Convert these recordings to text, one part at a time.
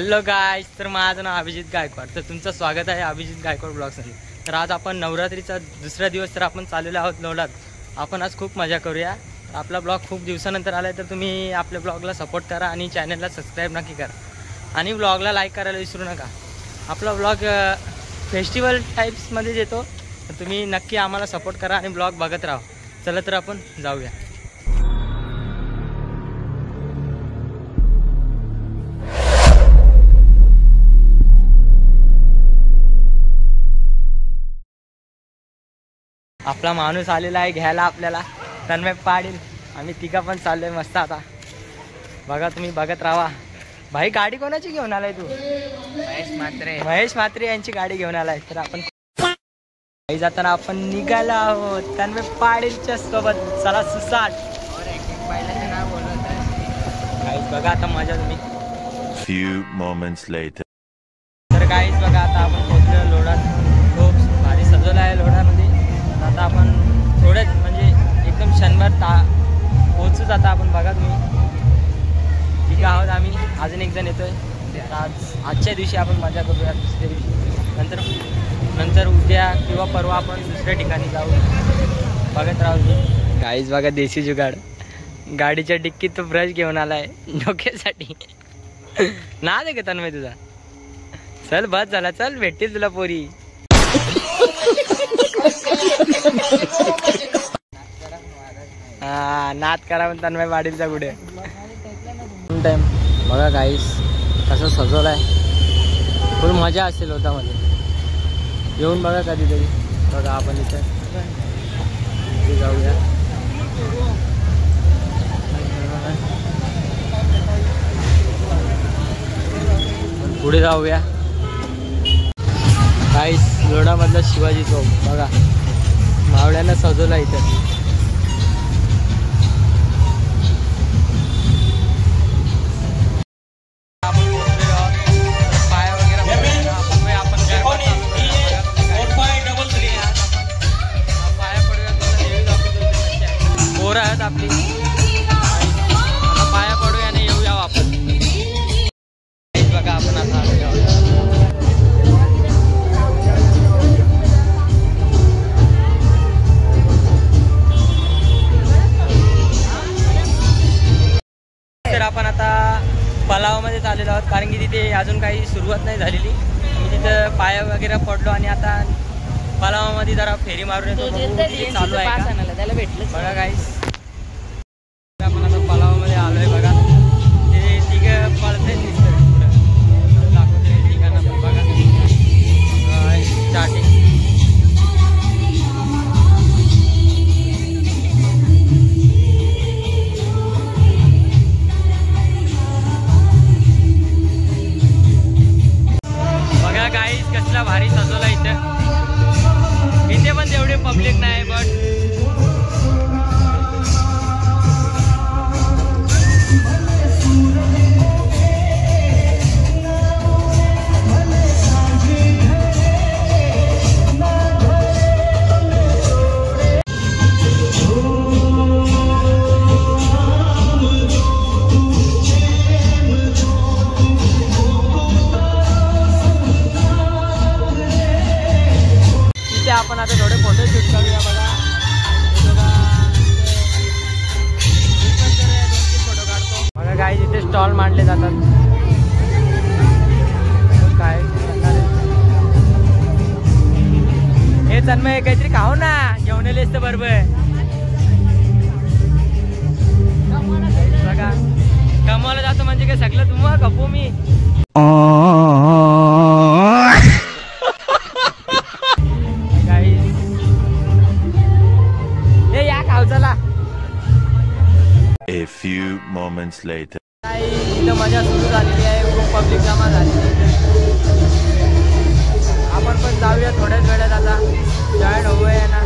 Hello गाईस, तर माझं नाव अभिजित गायकवाड. तर तुमचं स्वागत आहे अभिजित गायकवाड ब्लॉग्समध्ये. तर आज आपण नवरात्रीचा दुसरा दिवस तर आपण चाललेलो आहोत लोणात. आपण आज खूप मजा करूया. आपला ब्लॉग खूप दिवसानंतर आला आहे, तर तुम्ही आपल्या ब्लॉगला सपोर्ट करा आणि चॅनलला सबस्क्राईब नक्की करा आणि ब्लॉगला लाईक करायला विसरू नका. आपला ब्लॉग फेस्टिवल टाईप्समध्ये येतो, तर तुम्ही नक्की आम्हाला सपोर्ट करा आणि ब्लॉग बघत राहा. चला तर आपण जाऊया. आपला माणूस आलेला आहे घ्यायला आपल्याला, तन्मय पाटील. आम्ही तिघा पण चाललोय मस्त. आता बघा, तुम्ही बघत राहा. भाई गाडी कोणाची घेऊन आलाय तू? महेश म्हात्रे यांची गाडी घेऊन आलाय. तर आपण जाताना आपण निघाला आहोत तन्मय पाटीलच्या सोबत. चला सुसाट बघा आता मजा तुम्ही. Few moments later. तर काहीच बघा, आता आपण पोहोचलो लोणात. खूप भारी सजवलं आहे लोणामध्ये. आता आपण थोडेच म्हणजे एकदम क्षणभर पोहोचूच आता आपण. बघा तुम्ही ठीक आहोत आम्ही. अजून एक जण येतोय. आजच्या दिवशी आपण मजा करूया. दुसऱ्या दिवशी नंतर उद्या किंवा परवा आपण दुसऱ्या ठिकाणी जाऊ. बघत राहू. काहीच बघा देशी जुगाड. गाडीच्या डिक्कीत तो ब्रश घेऊन आलाय डोक्यासाठी. ना दे का तन्मय तुझा? चल बस झाला, चल भेटतील तुला पोरी. हा नाद करा पण तन्मय पाटीलचा कुठे टाइम. बघा गाईस कसं सजवलाय. फुल मजा असेल होता मध्ये. येऊन बघा कधीतरी. बघा आपण इथे जाऊया. पुढे जाऊया गाईस. लोणामधला शिवाजी चौक बघा, मावळ्यानं सजवला इथे. पोरं आहेत आपली. आता पाया पडूया आणि येऊया वापस. बघा आपण आता तर आपण आता पलावमध्ये चाललेलो आहोत, कारण की तिथे अजून काही सुरुवात नाही झालेली. मी तिथं पाया वगैरे पडलो आणि आता पलावामध्ये जरा फेरी मारून येतो. चालू आहे का त्याला भेटलं. बघा गाईस आपण आता पलावामध्ये आलोय. बघा ते तिघं पळते दिसतं पुढं. दाखवते ठिकाणा पण बघा. स्टार्टिंग बघा गाईस कसला भारी सजवला इथं. इथे पण तेवढे पब्लिक नाही, बट आपण आता थोडे फोटो शूट करूया. बघा फोटो काढतो. बघा काही तिथे स्टॉल मांडले जातात. काय हे तन्मय काहीतरी खाऊ ना, घेऊन येले असतं बरोबर. बघा कमवायला जातो म्हणजे काय सगळं तुम्हाला खपू मी. A few moments later. इथं मजा सुरू झालेली आहे. खूप पब्लिक जमा झालेली आहे. आपण पण जाऊया थोड्याच वेळात. आता जॉईन होऊया ना.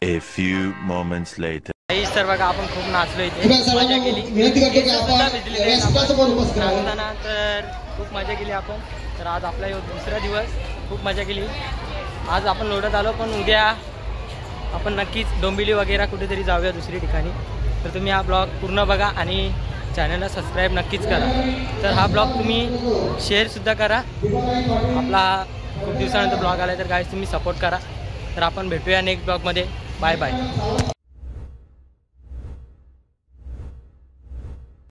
A few moments later. काहीच तर बघा आपण खूप नाचलो इथे, मजा केली. विनंती करतो की केस सुद्धा आपण भिजलेले आहेत. व्यासपीठाचं पण उपस्थित राहावं. नाचताना तर खूप मजा केली आपण. तर आज आपला ह्यो दुसरा दिवस, खूप मजा केली. आज आपण लोढत आलो, पण उद्या आपण नक्कीच डोंबिवली वगैरे कुठेतरी जाऊया दुसरी ठिकाणी. तर तुम्ही हा ब्लॉग पूर्ण बघा आणि चॅनलला सबस्क्राईब नक्कीच करा. तर हा ब्लॉग तुम्ही शेअरसुद्धा करा. आपला खूप दिवसानंतर ब्लॉग आला, तर गाईज तुम्ही सपोर्ट करा. तर आपण भेटूया नेक्स्ट ब्लॉगमध्ये. Bye bye.